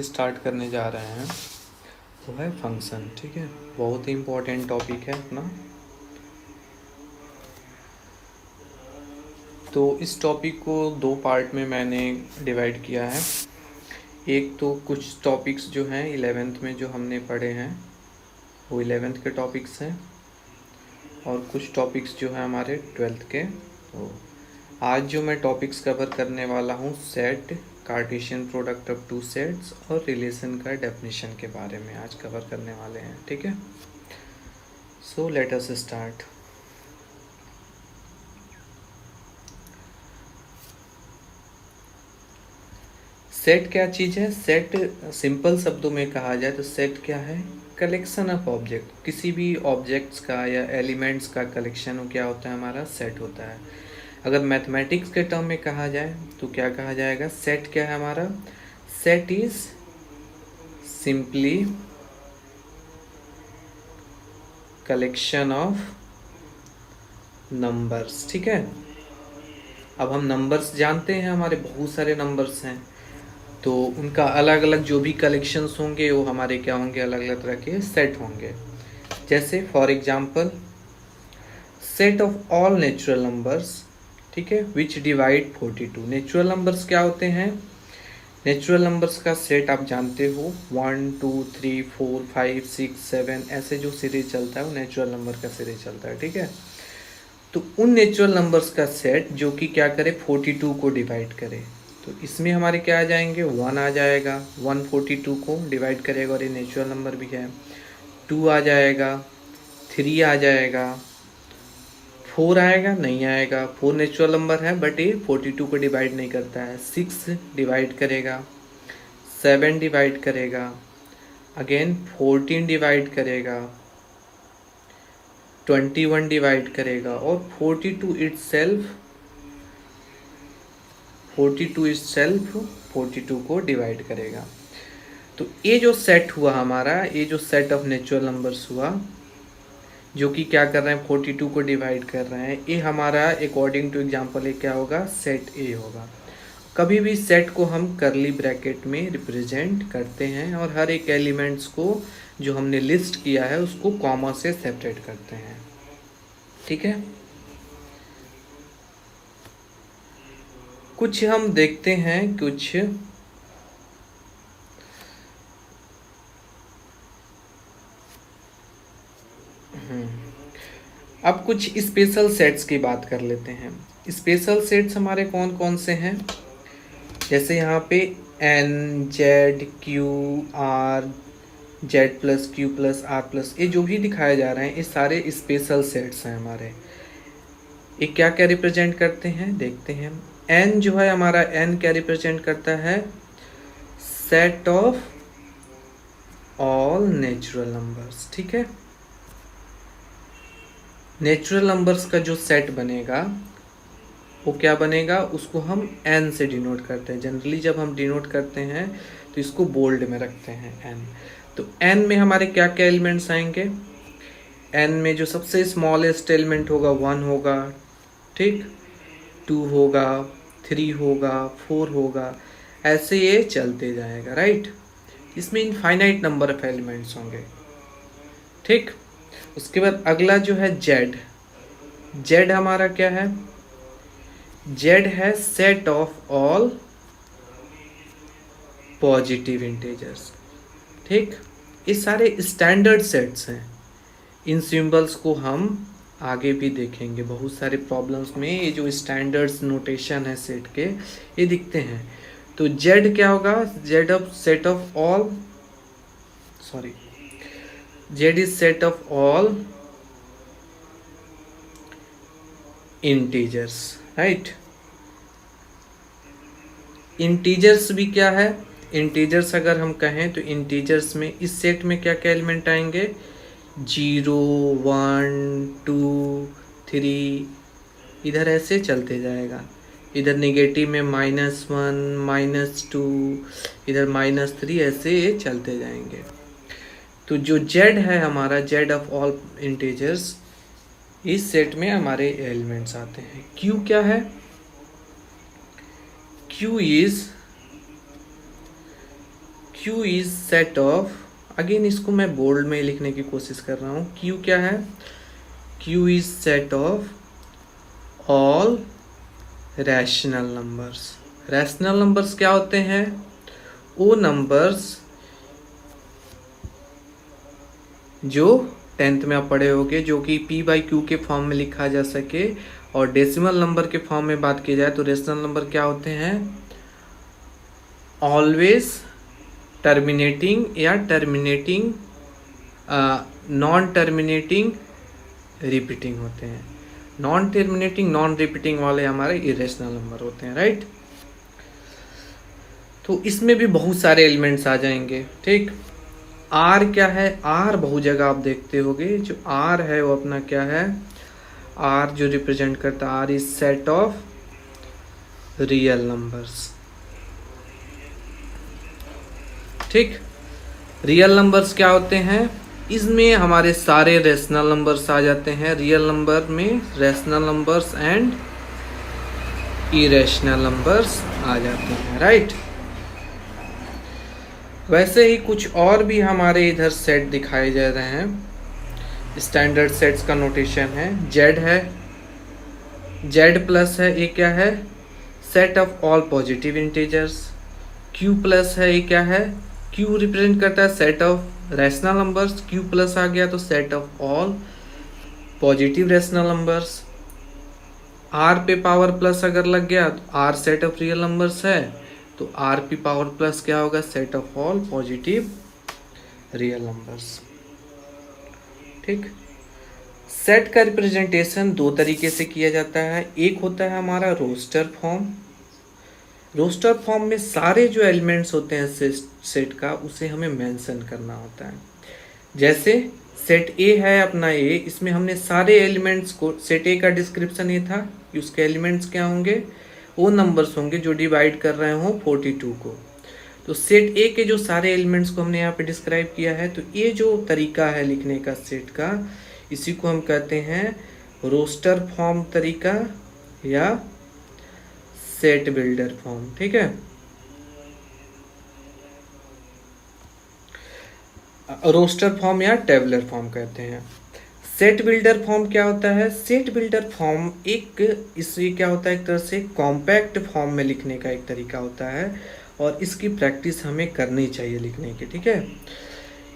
Start करने जा रहे हैं वो है फंक्शन। ठीक है, बहुत ही इम्पोर्टेंट टॉपिक है अपना। तो इस टॉपिक को दो पार्ट में मैंने डिवाइड किया है। एक तो कुछ टॉपिक्स जो हैं 11th में जो हमने पढ़े हैं वो 11th के टॉपिक्स हैं, और कुछ टॉपिक्स जो हैं हमारे 12th के। तो आज जो मैं टॉपिक्स कवर करने वाला हूँ set, Cartesian product of two sets और रिलेशन का डेफिनेशन के बारे में आज कवर करने वाले हैं। ठीक है, so let us start. Set क्या चीज़ है? सेट सिंपल शब्दों में कहा जाए तो सेट क्या है? Collection of object. किसी भी ऑब्जेक्ट्स का या एलिमेंट्स का कलेक्शन क्या होता है? हमारा सेट होता है। अगर मैथमेटिक्स के टर्म में कहा जाए तो क्या कहा जाएगा? सेट क्या है हमारा? Set is simply collection of numbers. ठीक है, अब हम नंबर्स जानते हैं, हमारे बहुत सारे नंबर्स हैं, तो उनका अलग अलग जो भी कलेक्शंस होंगे वो हमारे क्या होंगे? अलग अलग तरह के सेट होंगे। जैसे for example set of all natural numbers, ठीक है, विच डिवाइड 42। नेचुरल नंबर्स क्या होते हैं? नेचुरल नंबर्स का सेट आप जानते हो 1 2 3 4 5 6 7 ऐसे जो सीरीज चलता है वो नेचुरल नंबर का सीरीज चलता है। ठीक है, तो उन नेचुरल नंबर्स का सेट जो कि क्या करे? 42 को डिवाइड करे। तो इसमें हमारे क्या आ जाएंगे? 1 आ जाएगा, 1 42 को डिवाइड करेगा और ये नेचुरल नंबर भी है। 2 आ जाएगा, 3 आ जाएगा, 4 आएगा नहीं आएगा, 4 नेचुरल नंबर है बट ये 42 को डिवाइड नहीं करता है। 6 डिवाइड करेगा, 7 डिवाइड करेगा, अगेन 14 डिवाइड करेगा, 21 डिवाइड करेगा और 42 इटसेल्फ 42 को डिवाइड करेगा। तो ये जो सेट हुआ हमारा, ये जो सेट ऑफ नेचुरल नंबर्स हुआ जो कि क्या कर रहे हैं? 42 को डिवाइड कर रहे हैं, ये हमारा अकॉर्डिंग टू एग्जांपल ये क्या होगा? सेट ए होगा। कभी भी सेट को हम करली ब्रैकेट में रिप्रेजेंट करते हैं और हर एक एलिमेंट्स को जो हमने लिस्ट किया है उसको कॉमा से सेपरेट करते हैं। ठीक है, कुछ हम देखते हैं कुछ अब कुछ स्पेशल सेट्स की बात कर लेते हैं। स्पेशल सेट्स हमारे कौन कौन से हैं? जैसे यहाँ पे N, Z, Q, R, Z plus, Q plus, R plus, ये जो भी दिखाए जा रहे हैं ये सारे स्पेशल सेट्स हैं हमारे। ये क्या क्या रिप्रेजेंट करते हैं देखते हैं। एन जो है हमारा, एन क्या रिप्रेजेंट करता है? Set of all natural numbers. ठीक है, नेचुरल नंबर्स का जो सेट बनेगा वो क्या बनेगा? उसको हम एन से डिनोट करते हैं। जनरली जब हम डिनोट करते हैं तो इसको बोल्ड में रखते हैं एन। तो एन में हमारे क्या क्या एलिमेंट्स आएंगे? एन में जो सबसे स्मॉलेस्ट एलिमेंट होगा 1 होगा, ठीक, 2 होगा, 3 होगा, 4 होगा, ऐसे ये चलते जाएगा। राइट, इसमें इनफाइनाइट नंबर ऑफ एलिमेंट्स होंगे। ठीक, उसके बाद अगला जो है जेड। जेड हमारा क्या है? जेड है set of all positive integers. ठीक, ये सारे स्टैंडर्ड सेट्स हैं। इन सिंबल्स को हम आगे भी देखेंगे, बहुत सारे प्रॉब्लम्स में ये जो स्टैंडर्ड्स नोटेशन है सेट के ये दिखते हैं। तो जेड क्या होगा? Z of set of all, sorry, Z is set of all integers. Right, integers भी क्या है? इंटीजर्स अगर हम कहें तो इंटीजर्स में इस सेट में क्या क्या एलिमेंट आएंगे? 0 1 2 3, इधर ऐसे चलते जाएगा। इधर नेगेटिव में -1 -2, इधर -3, ऐसे चलते जाएंगे। तो जो जेड है हमारा, जेड ऑफ ऑल इंटीजर्स, इस सेट में हमारे एलिमेंट्स आते हैं। क्यू क्या है? Q is Q is set of, again इसको मैं बोल्ड में लिखने की कोशिश कर रहा हूँ। Q क्या है? Q is set of all rational numbers. Rational numbers क्या होते हैं? वो नंबर्स जो 10th में आप पढ़े होगे, जो कि P/Q के फॉर्म में लिखा जा सके। और डेसिमल नंबर के फॉर्म में बात की जाए तो रैशनल नंबर क्या होते हैं? ऑलवेज टर्मिनेटिंग या टर्मिनेटिंग, नॉन टर्मिनेटिंग रिपीटिंग होते हैं। नॉन टर्मिनेटिंग नॉन रिपीटिंग वाले हमारे इरेशनल नंबर होते हैं, राइट। तो इसमें भी बहुत सारे एलिमेंट्स आ जाएंगे, ठीक। आर क्या है? आर बहुत जगह आप देखते होगे। जो आर है वो अपना क्या है? आर जो रिप्रेजेंट करता है, R is set of real numbers, ठीक। रियल नंबर्स क्या होते हैं? इसमें हमारे सारे रेशनल नंबर्स आ जाते हैं। रियल नंबर में rational numbers and irrational numbers आ जाते हैं, राइट। वैसे ही कुछ और भी हमारे इधर सेट दिखाए जा रहे हैं। स्टैंडर्ड सेट्स का नोटेशन है, जेड है, जेड प्लस है, ये क्या है? Set of all positive integers. Q plus है, ये क्या है? क्यू रिप्रेजेंट करता है set of rational numbers. Q plus आ गया तो set of all positive rational numbers. R पे पावर प्लस अगर लग गया तो R set of real numbers है, तो आर पी पावर प्लस क्या होगा? Set of all positive real numbers, ठीक। सेट का रिप्रेजेंटेशन दो तरीके से किया जाता है। एक होता है हमारा रोस्टर फॉर्म। रोस्टर फॉर्म में सारे जो एलिमेंट्स होते हैं सेट का, उसे हमें मेंशन करना होता है। जैसे सेट ए है अपना ए, इसमें हमने सारे एलिमेंट्स को, सेट ए का डिस्क्रिप्शन ये था कि उसके एलिमेंट्स क्या होंगे? वो नंबर्स होंगे जो डिवाइड कर रहे हो 42 को। तो सेट ए के जो सारे एलिमेंट्स को हमने यहाँ पे डिस्क्राइब किया है। तो ये जो तरीका है लिखने का सेट का, इसी को हम कहते हैं रोस्टर फॉर्म तरीका या सेट बिल्डर फॉर्म, ठीक है। रोस्टर फॉर्म या टेबलर फॉर्म कहते हैं। सेट बिल्डर फॉर्म क्या होता है? सेट बिल्डर फॉर्म एक, इससे क्या होता है, एक तरह से कॉम्पैक्ट फॉर्म में लिखने का एक तरीका होता है, और इसकी प्रैक्टिस हमें करनी चाहिए लिखने की, ठीक है।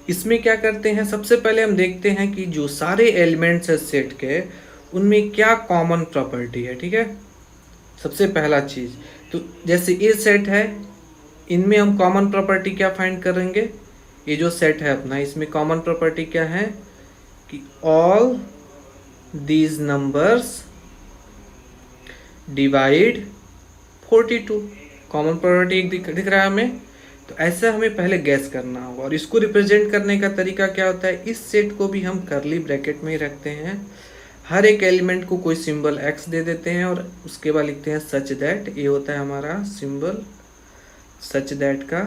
इसमें क्या करते हैं? सबसे पहले हम देखते हैं कि जो सारे एलिमेंट्स है सेट के, उनमें क्या कॉमन प्रॉपर्टी है, ठीक है। सबसे पहला चीज, तो जैसे ये सेट है, इनमें हम कॉमन प्रॉपर्टी क्या फाइंड करेंगे? ये जो सेट है अपना, इसमें कॉमन प्रॉपर्टी क्या है कि all these numbers divide 42। Common property एक दिख रहा है हमें। तो ऐसा हमें पहले गैस करना होगा, और इसको रिप्रेजेंट करने का तरीका क्या होता है? इस सेट को भी हम करली ब्रैकेट में ही रखते हैं। हर एक एलिमेंट को कोई सिंबल x दे देते हैं, और उसके बाद लिखते हैं सच दैट। ये होता है हमारा सिंबल सच दैट का।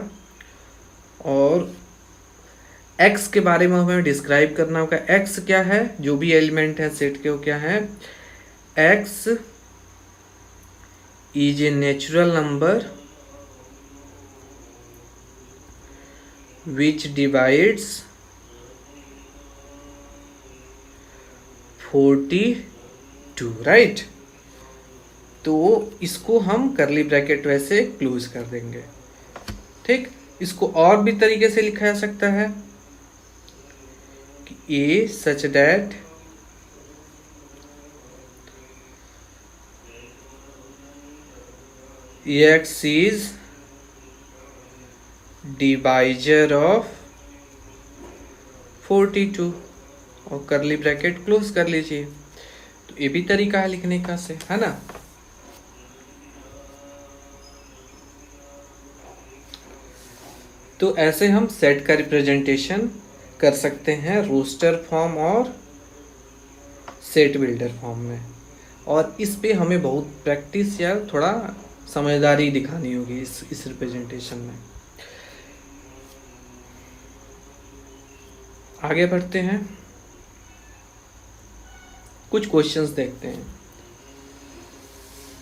और x के बारे में हमें डिस्क्राइब करना होगा। x क्या है? जो भी एलिमेंट है सेट के, वो क्या है? x is a natural number which divides 42, right. तो इसको हम करली ब्रैकेट वैसे क्लोज कर देंगे, ठीक। इसको और भी तरीके से लिखा जा सकता है कि A such that x is divisor of 42, और करली ब्रैकेट क्लोज कर लीजिए। तो ये भी तरीका है लिखने का से, है ना। तो ऐसे हम सेट का रिप्रेजेंटेशन कर सकते हैं रोस्टर फॉर्म और सेट बिल्डर फॉर्म में। और इस पे हमें बहुत प्रैक्टिस या थोड़ा समझदारी दिखानी होगी इस रिप्रेजेंटेशन में। आगे बढ़ते हैं, कुछ क्वेश्चंस देखते हैं।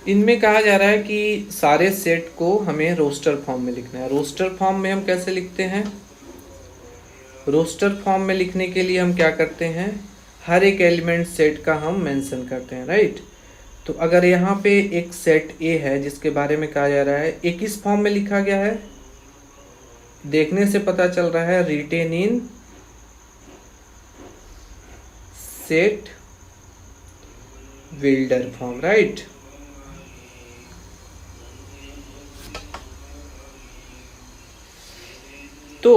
इनमें कहा जा रहा है कि सारे सेट को हमें रोस्टर फॉर्म में लिखना है। रोस्टर फॉर्म में हम कैसे लिखते हैं? रोस्टर फॉर्म में लिखने के लिए हम क्या करते हैं, हर एक एलिमेंट सेट का हम मेंशन करते हैं, राइट। तो अगर यहाँ पे एक सेट ए है जिसके बारे में कहा जा रहा है, एक किस फॉर्म में लिखा गया है, देखने से पता चल रहा है written in set builder form, right. तो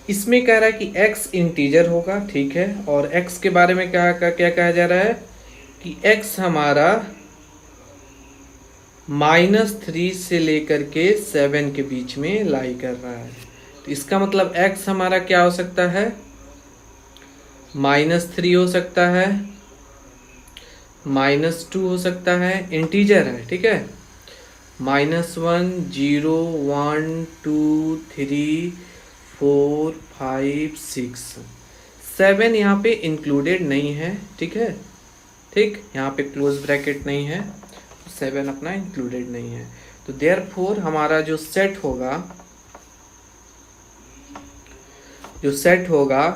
इसमें कह रहा है कि x इंटीजर होगा, ठीक है। और x के बारे में क्या कहा जा रहा है कि x हमारा -3 से लेकर के 7 के बीच में लाई कर रहा है। तो इसका मतलब x हमारा क्या हो सकता है, -3 हो सकता है, -2 हो सकता है, इंटीजर है, ठीक है। -1 0 1 2 3 4 5 6 7 यहाँ पे इंक्लूडेड नहीं है, ठीक है, ठीक। यहाँ पे क्लोज ब्रैकेट नहीं है, 7 अपना इंक्लूडेड नहीं है। तो देयरफॉर हमारा जो सेट होगा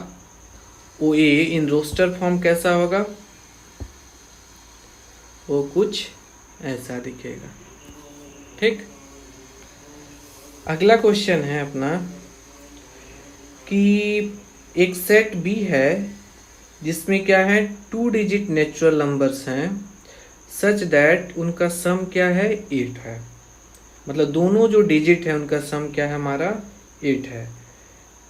वो ए इन रोस्टर फॉर्म कैसा होगा, वो कुछ ऐसा दिखेगा, ठीक। अगला क्वेश्चन है अपना कि एक सेट बी है जिसमें क्या है 2 डिजिट नेचुरल नंबर्स हैं सच दैट उनका सम क्या है 8 है। मतलब दोनों जो डिजिट है उनका सम क्या है हमारा 8 है।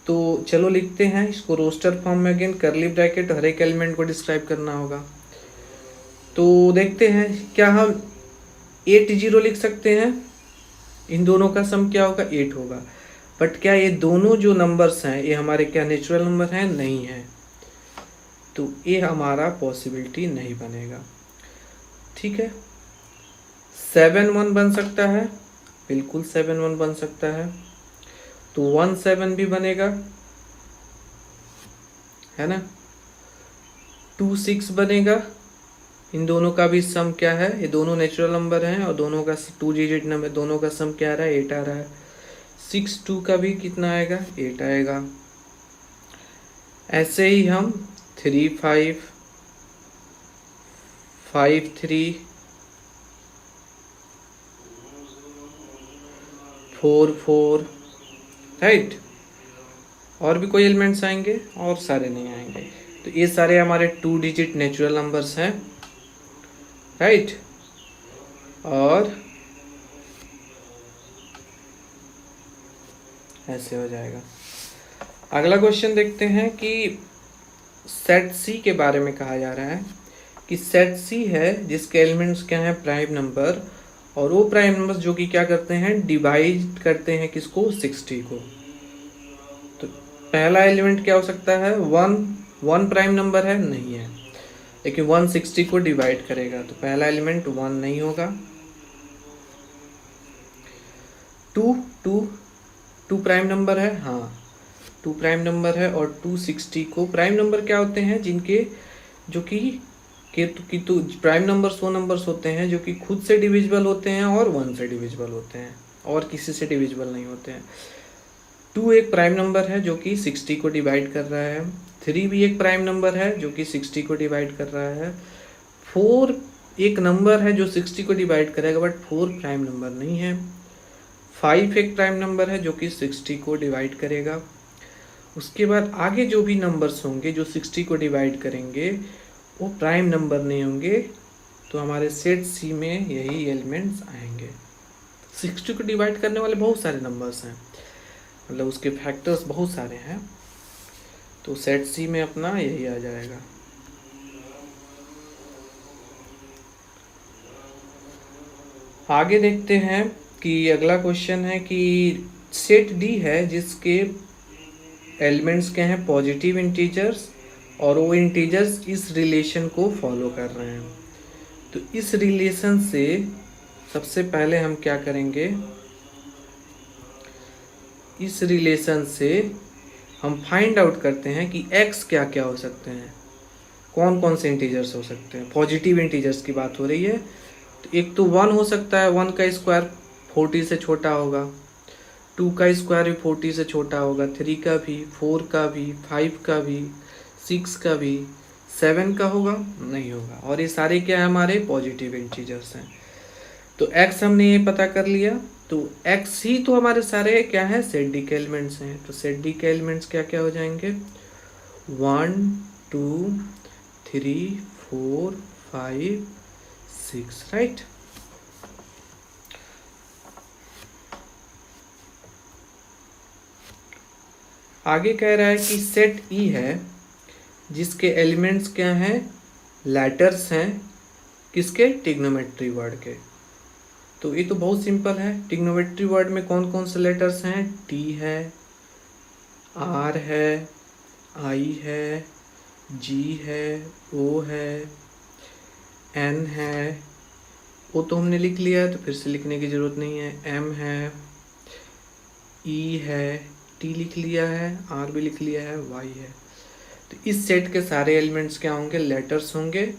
तो चलो लिखते हैं इसको रोस्टर फॉर्म में। अगेन करली ब्रैकेट, हर एक एलिमेंट को डिस्क्राइब करना होगा। तो देखते हैं क्या हम 8 0 लिख सकते हैं, इन दोनों का सम क्या होगा 8 होगा। बट क्या ये दोनों जो नंबर्स हैं ये हमारे क्या नेचुरल नंबर हैं, नहीं है। तो ये हमारा पॉसिबिलिटी नहीं बनेगा, ठीक है। 7 1 बन सकता है, बिल्कुल 7 1 बन सकता है। तो 1 7 भी बनेगा, है ना। 2 6 बनेगा, इन दोनों का भी सम क्या है, ये दोनों नेचुरल नंबर हैं और दोनों का 2 डिजिट नंबर, दोनों का सम क्या आ रहा है 8 आ रहा है। 6 2 का भी कितना आएगा 8 आएगा। ऐसे ही हम 3 5 5 3 4 4, राइट। और भी कोई एलिमेंट्स आएंगे और सारे नहीं आएंगे। तो ये सारे हमारे 2 डिजिट नेचुरल नंबर्स हैं, राइट। और ऐसे हो जाएगा। अगला क्वेश्चन देखते हैं कि सेट सी के बारे में कहा जा रहा है कि सेट सी है जिसके एलिमेंट्स क्या हैं प्राइम नंबर, और वो प्राइम नंबर्स जो कि क्या करते हैं डिवाइड करते हैं किसको 60 को। तो पहला एलिमेंट क्या हो सकता है 1 प्राइम नंबर है, नहीं है, लेकिन 1 60 को डिवाइड करेगा। तो पहला एलिमेंट 1 नहीं होगा। 2 प्राइम नंबर है, हाँ 2 प्राइम नंबर है। और 260 को प्राइम नंबर क्या होते हैं जिनके जो कि तो प्राइम नंबर्स वो नंबर्स होते हैं जो कि खुद से डिविजिबल होते हैं और 1 से डिविजिबल होते हैं और किसी से डिविजिबल नहीं होते हैं। 2 एक प्राइम नंबर है जो कि 60 को डिवाइड कर रहा है। 3 भी एक प्राइम नंबर है जो कि 60 को डिवाइड कर रहा है। 4 एक नंबर है जो 60 को डिवाइड करेगा, बट 4 प्राइम नंबर नहीं है। 5 एक प्राइम नंबर है जो कि 60 को डिवाइड करेगा। उसके बाद आगे जो भी नंबर्स होंगे जो 60 को डिवाइड करेंगे वो प्राइम नंबर नहीं होंगे। तो हमारे सेट सी में यही एलिमेंट्स आएंगे। 60 को डिवाइड करने वाले बहुत सारे नंबर्स हैं, मतलब उसके फैक्टर्स बहुत सारे हैं। तो सेट सी में अपना यही आ जाएगा। आगे देखते हैं कि अगला क्वेश्चन है कि सेट डी है जिसके एलिमेंट्स क्या हैं पॉजिटिव इंटीजर्स, और वो इंटीजर्स इस रिलेशन को फॉलो कर रहे हैं। तो इस रिलेशन से सबसे पहले हम क्या करेंगे, इस रिलेशन से हम फाइंड आउट करते हैं कि x क्या क्या हो सकते हैं, कौन कौन से इंटीजर्स हो सकते हैं। पॉजिटिव इंटीजर्स की बात हो रही है, तो एक तो 1 हो सकता है, 1 का स्क्वायर 40 से छोटा होगा, 2 का स्क्वायर भी 40 से छोटा होगा, 3 का भी, 4 का भी, 5 का भी, 6 का भी, 7 का होगा नहीं होगा। और ये सारे क्या है हमारे पॉजिटिव इंटीजर्स हैं। तो x हमने ये पता कर लिया, तो x ही तो हमारे सारे क्या है सेट डी के एलिमेंट्स हैं। तो सेट डी के एलिमेंट्स क्या क्या हो जाएंगे, 1 2 3 4 5 6, राइट। आगे कह रहा है कि सेट ई है जिसके एलिमेंट्स क्या हैं, लेटर्स हैं, किसके, ट्रिग्नोमेट्री वर्ड के। तो ये तो बहुत सिंपल है। ट्रिग्नोमेट्री वर्ड में कौन कौन से लेटर्स हैं, टी है, आर है, आई है, जी है, ओ है, एन है, ओ तो हमने लिख लिया है तो फिर से लिखने की जरूरत नहीं है, एम है, ई है, टी लिख लिया है, आर भी लिख लिया है, वाई है। तो इस सेट के सारे एलिमेंट्स क्या होंगे, लेटर्स होंगे,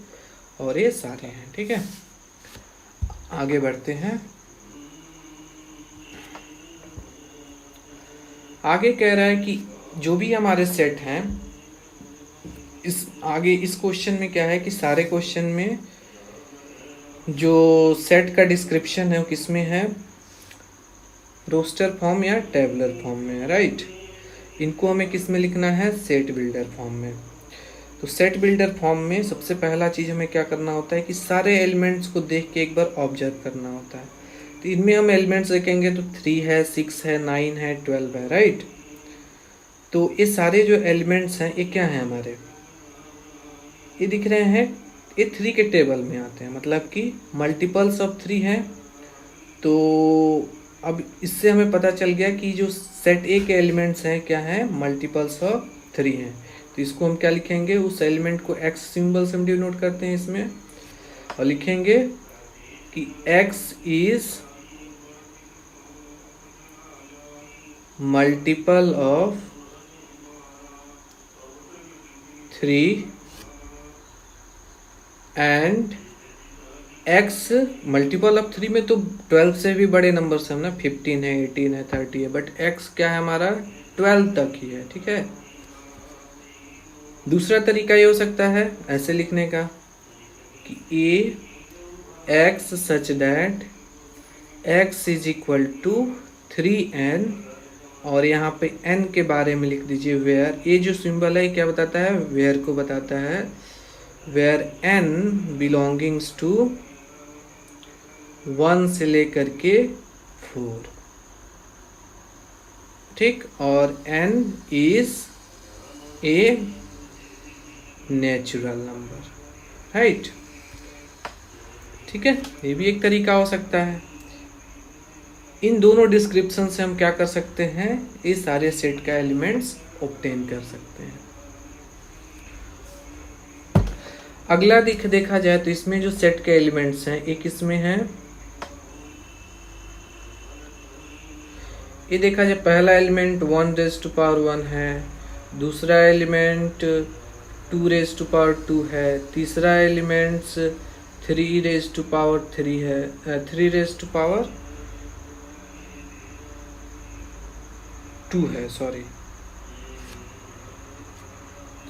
और ये सारे हैं, ठीक है। आगे बढ़ते हैं। आगे कह रहा है कि जो भी हमारे सेट हैं, इस क्वेश्चन में क्या है कि सारे क्वेश्चन में जो सेट का डिस्क्रिप्शन है वो किस में है, रोस्टर फॉर्म या टेबुलर फॉर्म में, राइट। इनको हमें किस में लिखना है, सेट बिल्डर फॉर्म में। तो सेट बिल्डर फॉर्म में सबसे पहला चीज़ हमें क्या करना होता है कि सारे एलिमेंट्स को देख के एक बार ऑब्जर्व करना होता है। तो इनमें हम एलिमेंट्स देखेंगे तो 3 है, 6 है, 9 है, 12 है, राइट। तो ये सारे जो एलिमेंट्स हैं ये क्या हैं हमारे, ये दिख रहे हैं, ये 3 के टेबल में आते हैं, मतलब कि मल्टीपल्स ऑफ 3 हैं। तो अब इससे हमें पता चल गया कि जो सेट ए के एलिमेंट्स हैं क्या हैं, मल्टीपल्स ऑफ 3 हैं। तो इसको हम क्या लिखेंगे, उस एलिमेंट को x सिंबल से हम डिनोट करते हैं इसमें, और लिखेंगे कि x is multiple of 3 and x multiple of 3 में तो 12 से भी बड़े नंबर्स हैं ना, 15 है, 18 है, 30 है, बट x क्या है हमारा 12 तक ही है, ठीक है। दूसरा तरीका ये हो सकता है ऐसे लिखने का कि a x such that x is equal to 3n, और यहाँ पे n के बारे में लिख दीजिए वेयर। ये जो सिंबल है क्या बताता है, वेयर को बताता है, वेयर n बिलोंगिंग्स टू 1 से लेकर के 4, ठीक। और n is a natural number, right, ठीक है। ये भी एक तरीका हो सकता है। इन दोनों डिस्क्रिप्शन से हम क्या कर सकते हैं, इस सारे सेट का एलिमेंट्स ऑब्टेन कर सकते हैं। अगला देखा जाए तो इसमें जो सेट के एलिमेंट्स हैं एक इसमें है, ये देखा जाए पहला एलिमेंट 1⁻1 है, दूसरा एलिमेंट 2⁻2 है, तीसरा एलिमेंट्स 3⁻3 है, 3⁻2 है, सॉरी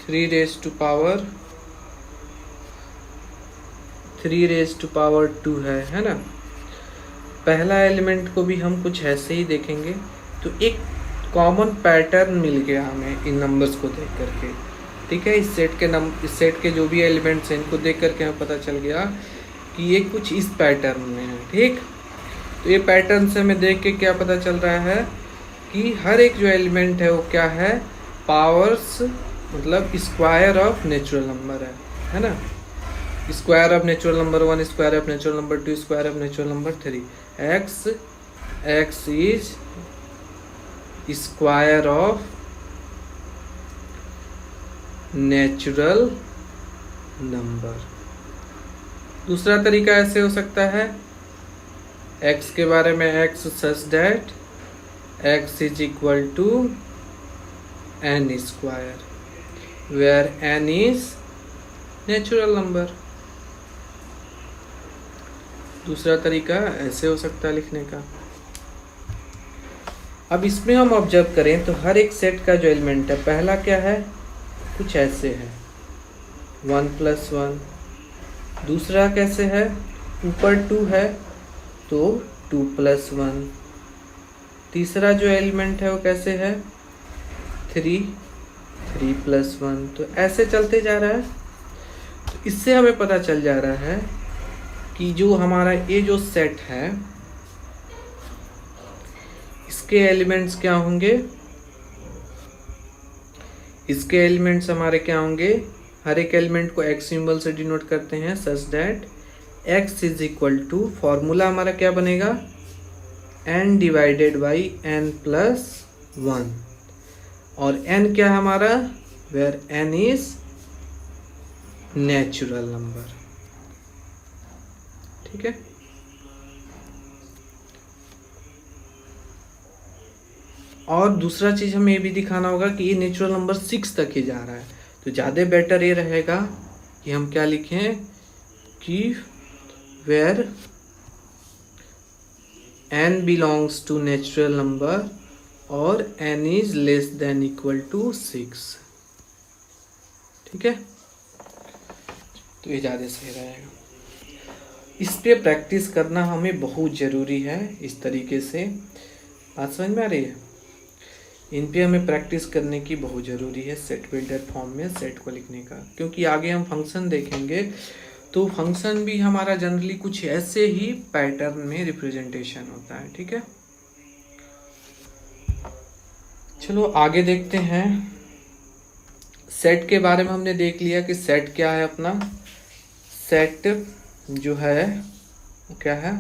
3⁻2 है ना। पहला एलिमेंट को भी हम कुछ ऐसे ही देखेंगे, तो एक कॉमन पैटर्न मिल गया हमें इन नंबर्स को देख करके, ठीक है। इस सेट के जो भी एलिमेंट्स हैं इनको देख करके हमें पता चल गया कि ये कुछ इस पैटर्न में है, ठीक। तो ये पैटर्न से हमें देख के क्या पता चल रहा है कि हर एक जो एलिमेंट है वो क्या है, पावर्स मतलब स्क्वायर ऑफ नेचुरल नंबर है ना। Square of natural number 1, square of natural number 2, square of natural number 3। x is square of natural number. दूसरा तरीका ऐसे हो सकता है, x के बारे में x such that x is equal to n square, where n is natural number. दूसरा तरीका ऐसे हो सकता है लिखने का। अब इसमें हम ऑब्जर्व करें तो हर एक सेट का जो एलिमेंट है, पहला क्या है, कुछ ऐसे है 1+1। दूसरा कैसे है, ऊपर 2 है तो 2+1। तीसरा जो एलिमेंट है वो कैसे है, 3+1। तो ऐसे चलते जा रहा है। तो इससे हमें पता चल जा रहा है कि जो हमारा ये जो सेट है इसके एलिमेंट्स क्या होंगे, इसके एलिमेंट्स हमारे क्या होंगे, हर एक एलिमेंट को x सिंबल से डिनोट करते हैं such that x is equal to, formula हमारा क्या बनेगा, n डिवाइडेड बाई n+1। और n क्या है हमारा, where n is natural number. ठीक है। और दूसरा चीज हमें ये भी दिखाना होगा कि ये नेचुरल नंबर 6 तक ही जा रहा है। तो ज़्यादा बेटर ये रहेगा कि हम क्या लिखें कि where n belongs to natural number और n is less than equal to 6। ठीक है, तो ये ज़्यादा सही रहेगा। इस पे प्रैक्टिस करना हमें बहुत ज़रूरी है। इस तरीके से बात समझ में आ रही है, इन पे हमें प्रैक्टिस करने की बहुत ज़रूरी है सेट बिल्डर फॉर्म में सेट को लिखने का। क्योंकि आगे हम फंक्शन देखेंगे तो फंक्शन भी हमारा जनरली कुछ ऐसे ही पैटर्न में रिप्रेजेंटेशन होता है। ठीक है, चलो आगे देखते हैं। सेट के बारे में हमने देख लिया कि सेट क्या है अपना। सेट जो है क्या है,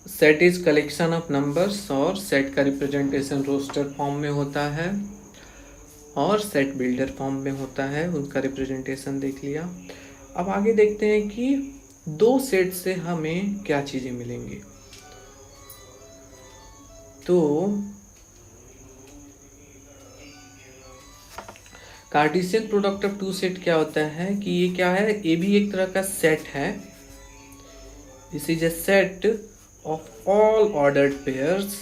set is collection of numbers, और सेट का रिप्रेजेंटेशन रोस्टर फॉर्म में होता है और सेट बिल्डर फॉर्म में होता है, उनका रिप्रेजेंटेशन देख लिया। अब आगे देखते हैं कि दो सेट से हमें क्या चीजें मिलेंगी। तो Cartesian product of two set क्या होता है कि ये क्या है, ये भी एक तरह का सेट है। This is a set of all ordered pairs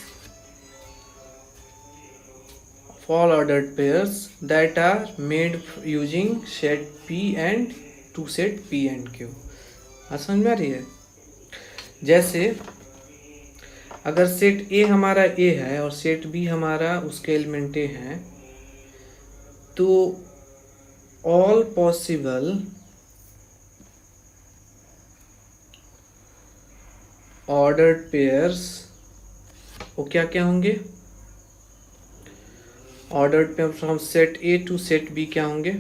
that are made using set P and two set P and Q। समझ में आ रही है। जैसे अगर सेट A हमारा A है और सेट B हमारा उसके एलिमेंट A हैं, तो ऑल पॉसिबल ऑर्डर्ड पेयर्स वो क्या क्या होंगे, ordered pair from set A to set B क्या होंगे,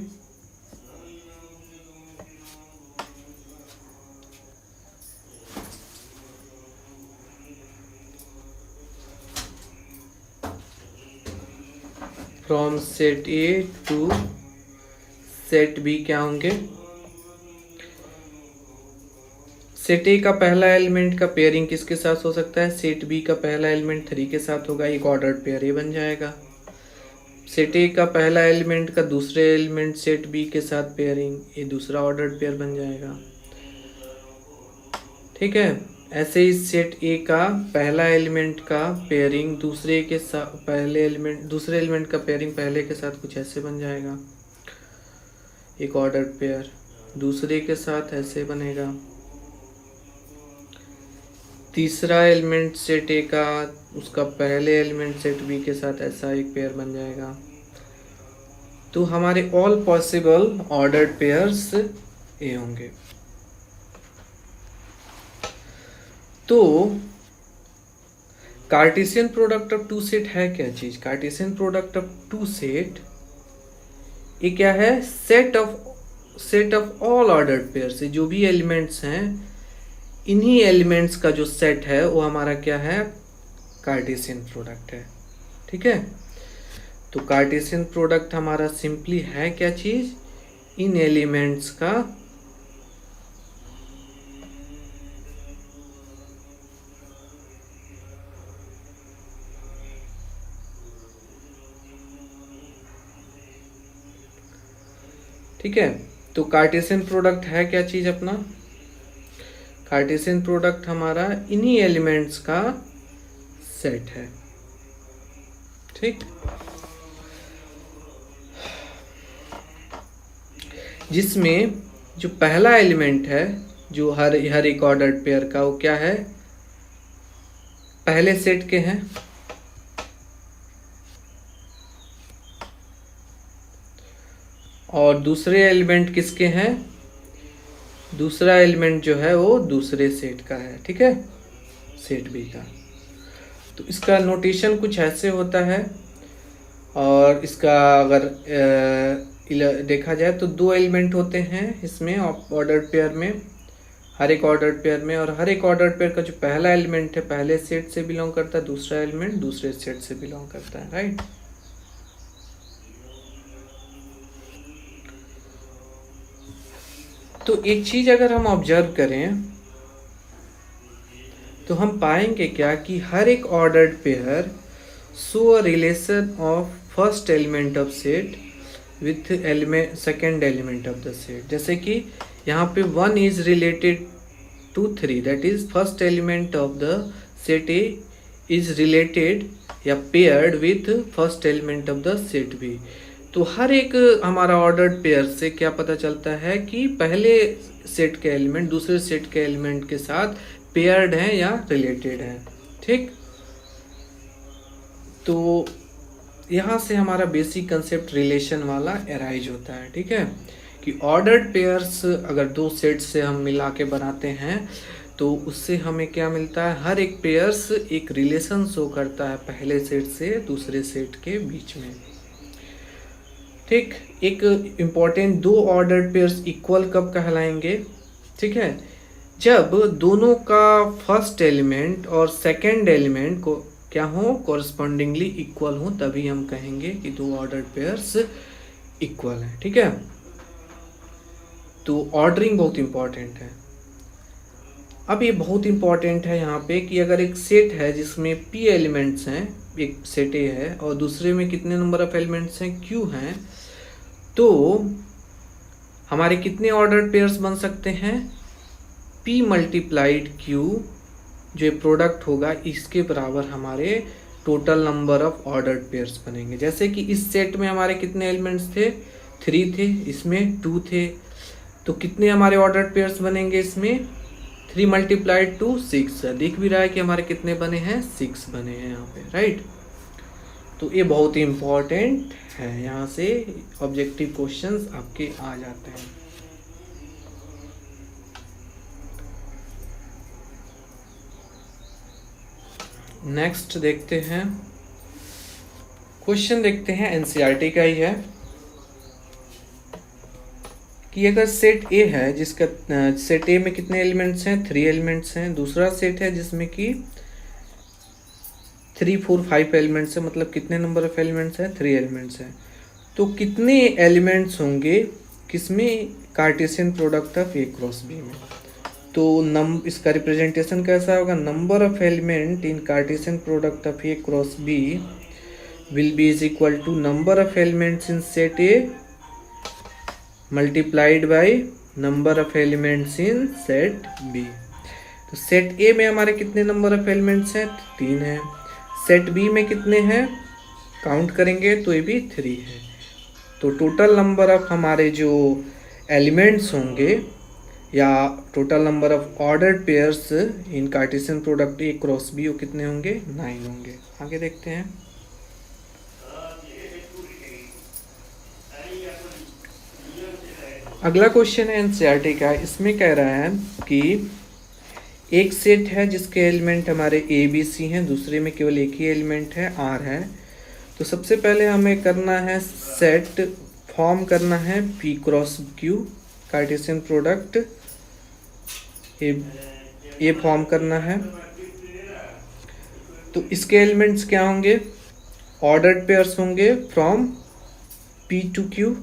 from set A to set B क्या होंगे। सेट ए का पहला एलिमेंट का पेयरिंग किसके साथ हो सकता है, सेट बी का पहला एलिमेंट 3 के साथ होगा, एक ऑर्डर्ड पेयर ये बन जाएगा। सेट ए का पहला एलिमेंट का दूसरे एलिमेंट सेट बी के साथ पेयरिंग, ये दूसरा ऑर्डर्ड पेयर बन जाएगा। ठीक है, ऐसे ही सेट ए का पहला एलिमेंट का पेयरिंग दूसरे के साथ दूसरे एलिमेंट का पेयरिंग पहले के साथ कुछ ऐसे बन जाएगा, एक ऑर्डर्ड पेयर दूसरे के साथ ऐसे बनेगा। तीसरा एलिमेंट सेट ए का उसका पहले एलिमेंट सेट बी के साथ ऐसा एक पेयर बन जाएगा। तो हमारे ऑल पॉसिबल ऑर्डर्ड पेयर्स ए होंगे। तो Cartesian product of two set है क्या चीज, Cartesian product of two set ये क्या है, set of all ordered pair से जो भी एलिमेंट्स हैं, इन्हीं एलिमेंट्स का जो सेट है वो हमारा क्या है, कार्टेशियन प्रोडक्ट है। ठीक है, तो कार्टेशियन प्रोडक्ट हमारा सिंपली है क्या चीज, इन एलिमेंट्स का ठीक है, तो कार्टेशियन प्रोडक्ट है क्या चीज अपना? कार्टेशियन प्रोडक्ट हमारा इन्हीं एलिमेंट्स का सेट है। ठीक, जिसमें जो पहला एलिमेंट है जो हर एक ऑर्डर्ड पेयर का, वो क्या है? पहले सेट के हैं। और दूसरे एलिमेंट किसके हैं? दूसरा एलिमेंट जो है वो दूसरे सेट का है। ठीक है, सेट बी का। तो इसका नोटेशन कुछ ऐसे होता है। और इसका अगर देखा जाए तो दो एलिमेंट होते हैं इसमें ऑर्डर्ड पेयर में, हर एक ऑर्डर्ड पेयर में। और हर एक ऑर्डर्ड पेयर का जो पहला एलिमेंट है पहले सेट से बिलोंग करता है, दूसरा एलिमेंट दूसरे सेट से बिलोंग करता है। राइट। तो एक चीज अगर हम ऑब्जर्व करें तो हम पाएंगे क्या कि हर एक ordered pair show a relation of first element of set with element second element of the set. जैसे कि यहाँ पे 1 is related to 3, that is first element of the set A is related या paired with first element of the set B. तो हर एक हमारा ordered pair से क्या पता चलता है कि पहले सेट के एलिमेंट दूसरे सेट के एलिमेंट के साथ पेयर्ड हैं या रिलेटेड हैं। ठीक, तो यहाँ से हमारा बेसिक कंसेप्ट रिलेशन वाला अराइज होता है। ठीक है, कि ऑर्डर्ड पेयर्स अगर दो सेट से हम मिला के बनाते हैं तो उससे हमें क्या मिलता है? हर एक पेयर्स एक रिलेशन शो करता है पहले सेट से दूसरे सेट के बीच में। ठीक, एक इम्पॉर्टेंट, दो ऑर्डर्ड पेयर्स इक्वल कब कहलाएंगे? ठीक है, जब दोनों का फर्स्ट एलिमेंट और सेकंड एलिमेंट को क्या हो? कॉरस्पॉन्डिंगली इक्वल हो, तभी हम कहेंगे कि दो ऑर्डर्ड पेयर्स इक्वल हैं। ठीक है, तो ऑर्डरिंग बहुत इंपॉर्टेंट है। अब ये बहुत इंपॉर्टेंट है यहाँ पे कि अगर एक सेट है जिसमें p एलिमेंट्स हैं, एक सेट ए है और दूसरे में कितने नंबर ऑफ एलिमेंट्स हैं? q हैं, तो हमारे कितने ऑर्डर्ड पेयर्स बन सकते हैं? p मल्टीप्लाइड q, जो प्रोडक्ट होगा इसके बराबर हमारे total number of ordered pairs बनेंगे। जैसे कि इस सेट में हमारे कितने एलिमेंट्स थे? 3 थे, इसमें 2 थे, तो कितने हमारे ऑर्डर्ड पेयर्स बनेंगे इसमें? 3 मल्टीप्लाइड 2 6। दिख भी रहा है कि हमारे कितने बने हैं? 6 बने हैं यहाँ पे। राइट, तो ये बहुत ही इंपॉर्टेंट है, यहाँ से ऑब्जेक्टिव क्वेश्चंस आपके आ जाते हैं। नेक्स्ट देखते हैं क्वेश्चन, देखते हैं एनसीईआरटी का ही है कि अगर सेट ए है जिसका सेट ए में कितने एलिमेंट्स हैं? 3 एलिमेंट्स हैं। दूसरा सेट है जिसमें कि 3 4 5 एलिमेंट्स हैं, मतलब कितने नंबर ऑफ एलिमेंट्स हैं? 3 एलिमेंट्स हैं। तो कितने एलिमेंट्स होंगे किसमें? Cartesian product of A cross B में। तो इसका रिप्रेजेंटेशन कैसा होगा? Number of element in Cartesian product of A cross B will be is equal to number of elements in set A multiplied by number of elements in set B. तो set A में हमारे कितने number of elements हैं? 3 हैं। Set B में कितने हैं? Count करेंगे तो ये भी 3 है। तो टोटल नंबर ऑफ हमारे जो एलिमेंट्स होंगे या total number of ordered pairs in Cartesian product A cross B वो कितने होंगे? 9 होंगे। आगे देखते हैं। अगला क्वेश्चन है एनसीईआरटी का। इसमें कह रहा है कि एक सेट है जिसके एलिमेंट हमारे ए बी सी हैं, दूसरे में केवल एक ही एलिमेंट है आर है। तो सबसे पहले हमें करना है सेट फॉर्म करना है P cross Q, Cartesian product ए फॉर्म करना है। तो इसके एलिमेंट्स क्या होंगे? ऑर्डर्ड पेयर्स होंगे फ्रॉम पी टू क्यू।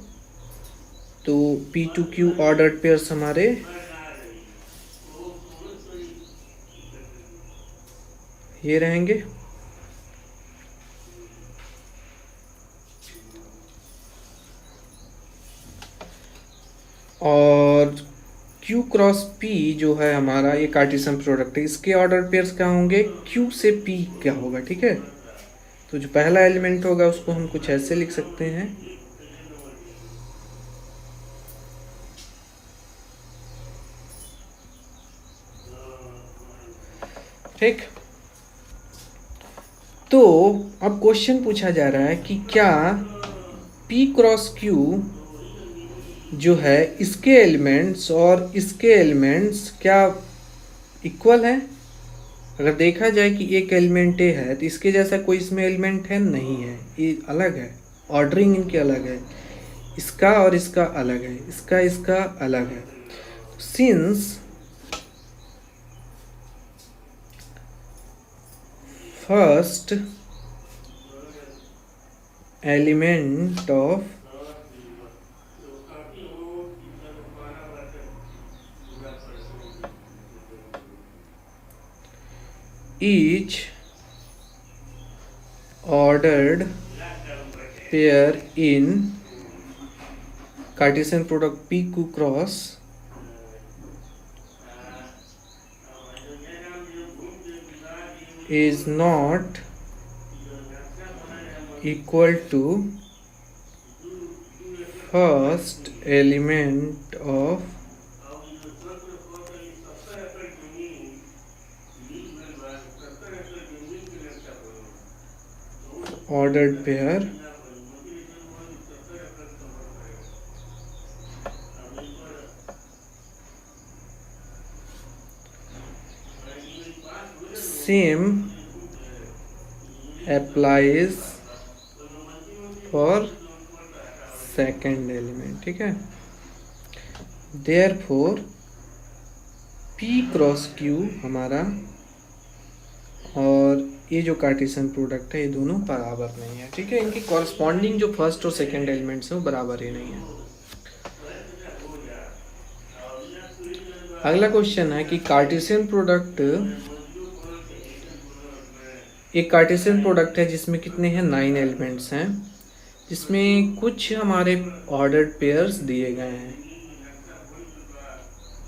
तो P to Q ordered pairs हमारे ये रहेंगे। और Q क्रॉस P जो है हमारा, ये कार्टेशियन प्रोडक्ट है, इसके ऑर्डर पेयर्स क्या होंगे, Q से P क्या होगा, ठीक है। तो जो पहला एलिमेंट होगा उसको हम कुछ ऐसे लिख सकते हैं, ठीक। तो अब क्वेश्चन पूछा जा रहा है कि क्या P क्रॉस Q जो है इसके एलिमेंट्स और इसके एलिमेंट्स क्या इक्वल है। अगर देखा जाए कि एक एलिमेंट ए है तो इसके जैसा कोई इसमें एलिमेंट है नहीं है, ये अलग है, ऑर्डरिंग इनके अलग है, इसका और इसका अलग है, इसका इसका अलग है। Since first element of each ordered pair in Cartesian product PQ cross is not equal to first element of ordered pair same applies for second element, ठीक है। therefore P क्रॉस Q हमारा और ये जो कार्टेशियन प्रोडक्ट है ये दोनों बराबर नहीं है, ठीक है। इनकी कॉरस्पॉन्डिंग जो फर्स्ट और सेकंड एलिमेंट्स हैं वो बराबर ही नहीं है। अगला क्वेश्चन है कि कार्टेशियन प्रोडक्ट, एक कार्टेशियन प्रोडक्ट है जिसमें कितने हैं, 9 एलिमेंट्स हैं, जिसमें कुछ हमारे ऑर्डर्ड पेयर्स दिए गए हैं।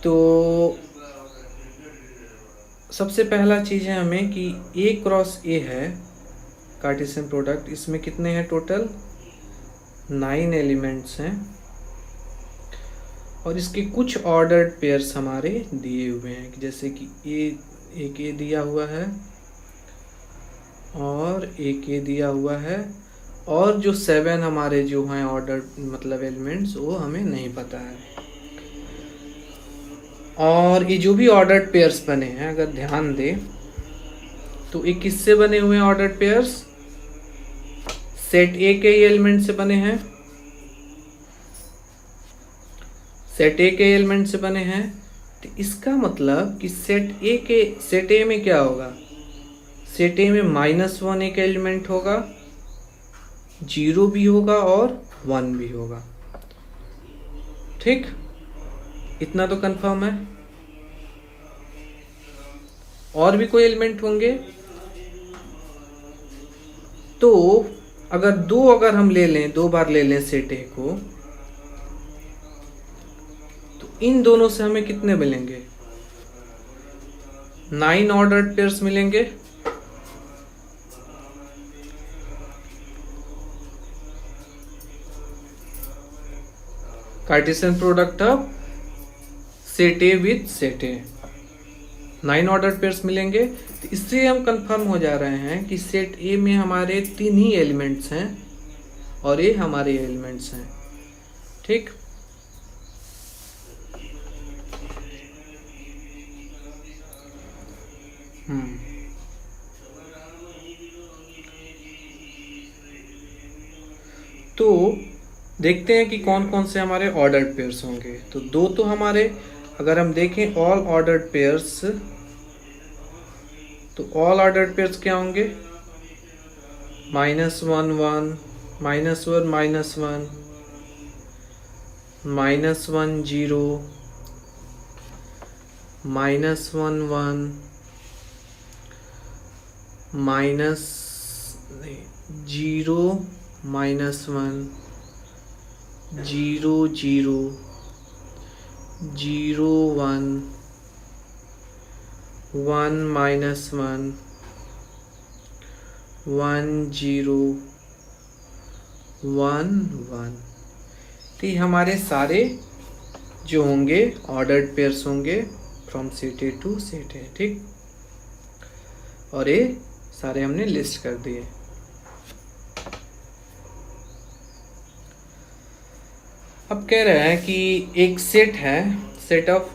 तो सबसे पहला चीज़ है हमें कि A क्रॉस A है कार्टेशियन प्रोडक्ट, इसमें कितने हैं, टोटल 9 एलिमेंट्स हैं और इसके कुछ ऑर्डर्ड पेयर्स हमारे दिए हुए हैं, जैसे कि एक A दिया हुआ है और एक A दिया हुआ है, और जो 7 हमारे जो हैं ऑर्डर मतलब एलिमेंट्स वो हमें नहीं पता है। और ये जो भी ऑर्डर्ड पेयर्स बने हैं अगर ध्यान दें तो ये किससे बने हुए हैं, ऑर्डर्ड पेयर्स सेट ए के एलिमेंट से बने हैं, सेट ए के एलिमेंट से बने हैं। तो इसका मतलब कि सेट ए में क्या होगा, सेट ए में -1 एक एलिमेंट होगा, 0 भी होगा और 1 भी होगा, ठीक। इतना तो कंफर्म है। और भी कोई एलिमेंट होंगे तो अगर हम ले लें, 2 बार ले लें सेट ए को, तो इन दोनों से हमें कितने मिलेंगे, 9 ऑर्डर्ड पेयर्स मिलेंगे। Cartesian product of set A with set A, 9 order pairs मिलेंगे। तो इससे हम कंफर्म हो जा रहे हैं कि सेट ए में हमारे 3 ही एलिमेंट्स हैं और ये हमारे एलिमेंट्स हैं, ठीक। तो देखते हैं कि कौन कौन से हमारे ऑर्डर्ड पेयर्स होंगे। तो 2 तो हमारे, अगर हम देखें ऑल ऑर्डर्ड पेयर्स, तो ऑल ऑर्डर्ड पेयर्स क्या होंगे, -1 1 -1 -1 -1 0 -1 1 -0 -1 0 0 0 1 1 माइनस 1 1 0 1 1। तो ये हमारे सारे जो होंगे ऑर्डर्ड पेयर्स होंगे from set A to set A, ठीक। और ये सारे हमने लिस्ट कर दिए। अब कह रहे हैं कि एक सेट है, सेट ऑफ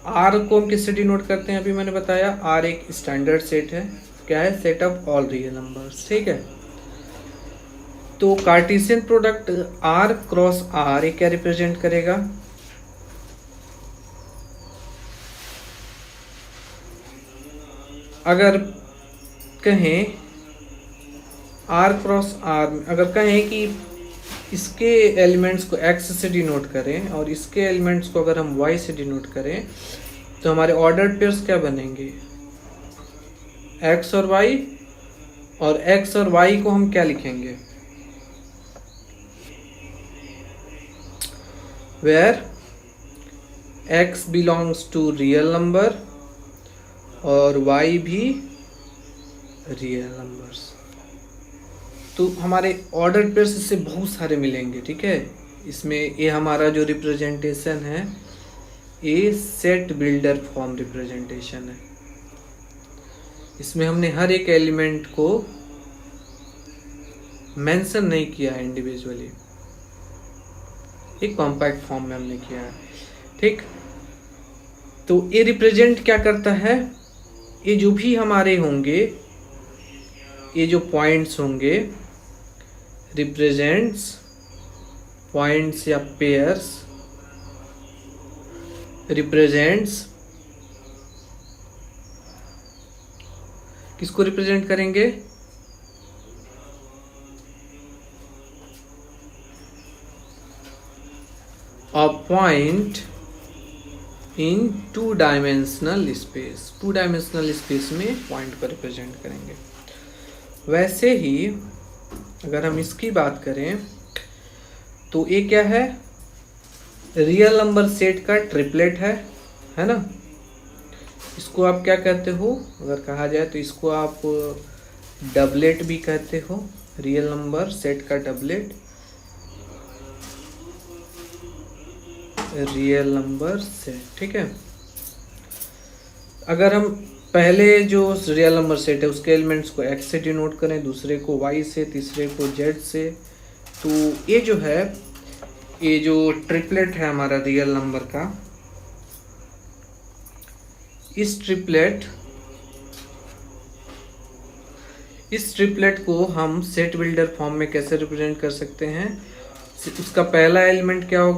आर को हम किससे डिनोट करते हैं, अभी मैंने बताया आर एक स्टैंडर्ड सेट है। क्या है? Set of all real numbers, ठीक है। तो Cartesian product R cross R ये क्या रिप्रेजेंट करेगा? अगर कहें आर क्रॉस आर, अगर कहें कि इसके एलिमेंट्स को x से डिनोट करें और इसके एलिमेंट्स को अगर हम y से डिनोट करें तो हमारे ऑर्डर्ड पेयर्स क्या बनेंगे? x और y, और x और y को हम क्या लिखेंगे? Where x belongs to real number और y भी रियल नंबर्स। तो हमारे ऑर्डर पेयर्स इससे बहुत सारे मिलेंगे, ठीक है। इसमें ये हमारा जो रिप्रेजेंटेशन है ये सेट बिल्डर फॉर्म रिप्रेजेंटेशन है। इसमें हमने हर एक एलिमेंट को मेंशन नहीं किया है इंडिविजुअली, एक कॉम्पैक्ट फॉर्म में हमने किया है, ठीक। तो ये रिप्रेजेंट क्या करता है? ये जो भी हमारे होंगे, ये जो पॉइंट्स होंगे, रिप्रेजेंट्स पॉइंट्स या पेयर्स रिप्रेजेंट्स, किसको रिप्रेजेंट करेंगे? A point in two dimensional space. Two dimensional space में पॉइंट को रिप्रेजेंट करेंगे। वैसे ही अगर हम इसकी बात करें तो ये क्या है? रियल नंबर सेट का ट्रिपलेट है ना। इसको आप क्या कहते हो? अगर कहा जाए तो इसको आप डबलेट भी कहते हो, रियल नंबर सेट का डबलेट, रियल नंबर सेट, ठीक है। अगर हम पहले जो रियल नंबर सेट है उसके एलिमेंट्स को x से डिनोट करें, दूसरे को y से, तीसरे को z से, तो ये जो है, ये जो ट्रिपलेट है हमारा रियल नंबर का, इस ट्रिपलेट को हम सेट बिल्डर फॉर्म में कैसे रिप्रेजेंट कर सकते हैं? उसका पहला एलिमेंट क्या होगा?